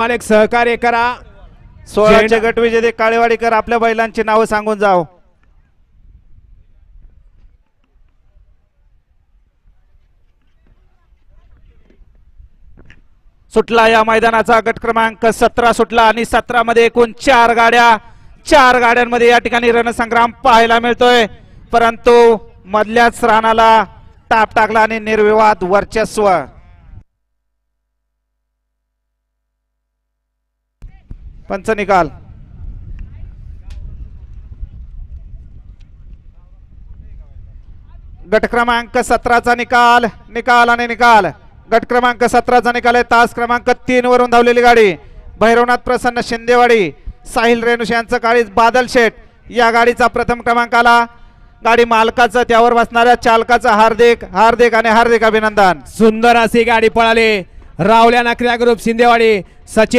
मालक सहकार्य करा. 16चे गटविजेते काळेवाडीकर आपल्या बैलांची नावं सांगून जाव. सुटला या मैदानाचा गट क्रमांक 17 सुटला आणि 17 मध्ये एकूण 4 गाड्या. 4 गाड्यांमध्ये या ठिकाणी रणसंग्राम पाहायला मिळतोय, परंतु मधल्याच रानाला टाप टाकला आणि निर्विवाद वर्चस्व. पंच निकाल. गट क्रमांक 17चा निकाल. आणि निकाल गट क्रमांक 17चा निकाल आहे. तास क्रमांक 3 वरून धावलेली गाडी भैरवनाथ प्रसन्न शिंदेवाडी साहिल रेणुश यांचं काळीज बादल शेठ या गाडीचा प्रथम क्रमांक आला. गाडी मालकाचं त्यावर बसणाऱ्या चालकाचं हार्दिक अभिनंदन. सुंदर अशी गाडी पळाली. रावल्या नकऱ्या ग्रुप शिंदेवाडी. सचिन